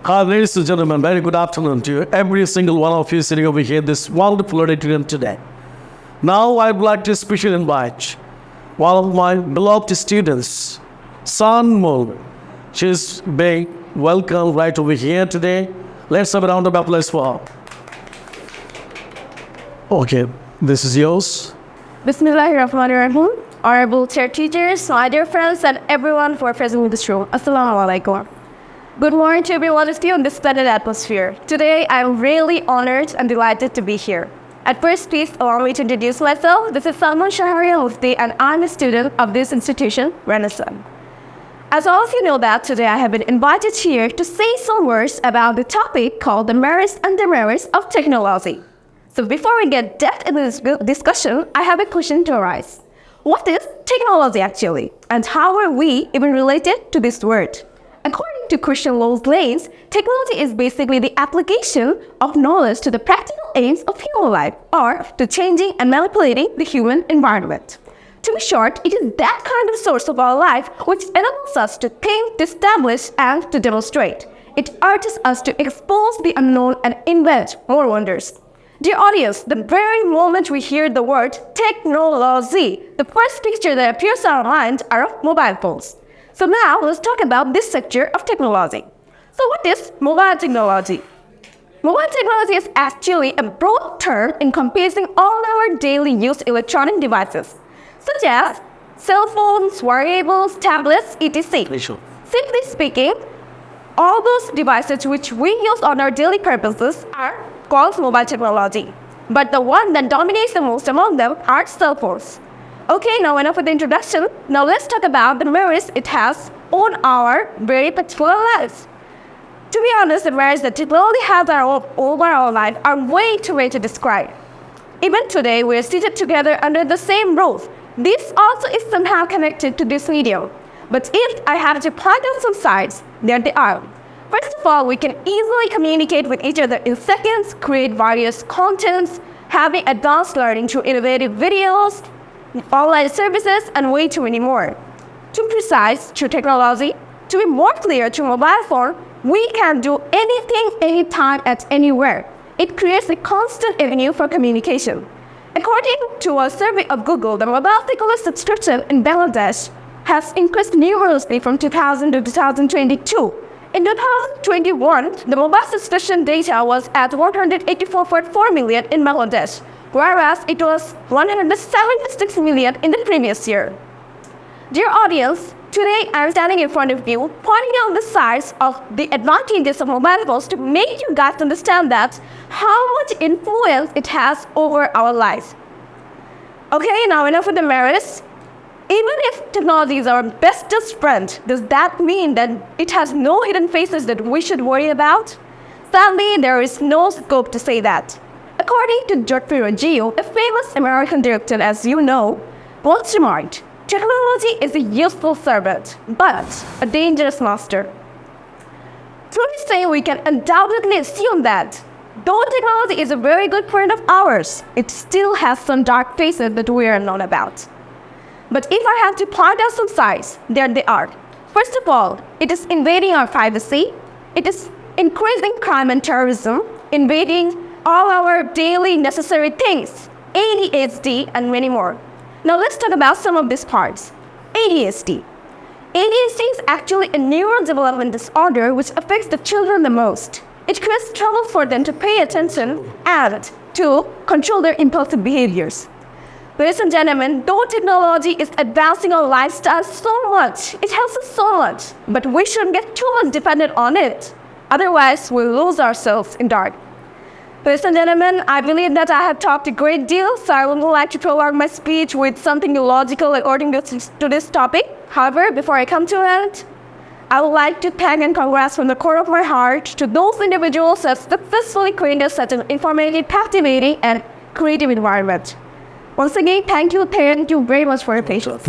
Ladies and gentlemen, very good afternoon to you. Every single one of you sitting over here, this wonderful auditorium today. Now I'd like to specially invite one of my beloved students, Sanmul. She's being welcomed right over here today. Let's have a round of applause for her. Okay, this is yours. Bismillahirrahmanirrahim. Honorable chair teachers, my dear friends, and everyone who are present in this room. Assalamu alaikum. Good morning to everyone of you in this splendid atmosphere. Today, I'm really honored and delighted to be here. At first, please allow me to introduce myself. This is Salman Shaharia Mufti, and I'm a student of this institution, Renesa. As all of you know that today I have been invited here to say some words about the topic called the merits and demerits of technology. So before we get depth into this discussion, I have a question to arise. What is technology actually? And how are we even related to this word? According to Christian Lowell's Lanes, technology is basically the application of knowledge to the practical aims of human life, or to changing and manipulating the human environment. To be short, it is that kind of source of our life which enables us to think, to establish, and to demonstrate. It urges us to expose the unknown and invent more wonders. Dear audience, the very moment we hear the word technology, the first picture that appears on our mind are of mobile phones. So now let's talk about this sector of technology. So what is mobile technology? Mobile technology is actually a broad term encompassing all our daily used electronic devices, such as cell phones, wearables, tablets, etc. Simply speaking, all those devices which we use on our daily purposes are called mobile technology. But the one that dominates the most among them are cell phones. Okay, now enough with the introduction. Now let's talk about the merits it has on our very particular lives. To be honest, the merits that technology has over our life are way too many to describe. Even today, we are seated together under the same roof. This also is somehow connected to this medium. But if I had to point out some sides, there they are. First of all, we can easily communicate with each other in seconds, create various contents, having advanced learning through innovative videos, online services, and way too many more. To be precise, through technology, to be more clear, through mobile phone, we can do anything, anytime, at anywhere. It creates a constant avenue for communication. According to a survey of Google, the mobile technology subscription in Bangladesh has increased numerously from 2000 to 2022. In 2021, the mobile subscription data was at 184.4 million in Bangladesh, whereas it was 176 million in the previous year. Dear audience, today I am standing in front of you, pointing out the sides of the advantages of mobile phones to make you guys understand that how much influence it has over our lives. Okay, now enough with the merits. Even if technology is our bestest friend, does that mean that it has no hidden faces that we should worry about? Sadly, there is no scope to say that. According to George Geo, a famous American director, as you know, once remarked, technology is a useful servant, but a dangerous master. Truly saying, we can undoubtedly assume that though technology is a very good friend of ours, it still has some dark faces that we are known about. But if I have to point out some sides, there they are. First of all, it is invading our privacy. It is increasing crime and terrorism, invading all our daily necessary things, ADHD, and many more. Now let's talk about some of these parts. ADHD. ADHD is actually a neurodevelopment disorder which affects the children the most. It creates trouble for them to pay attention and to control their impulsive behaviors. Ladies and gentlemen, though technology is advancing our lifestyle so much, it helps us so much, but we shouldn't get too much dependent on it. Otherwise, we'll lose ourselves in dark. Ladies and gentlemen, I believe that I have talked a great deal, so I would like to prolong my speech with something illogical according to this topic. However, before I come to it, I would like to thank and congrats from the core of my heart to those individuals that successfully created such an informative, captivating, and creative environment. Once again, thank you very much for your patience.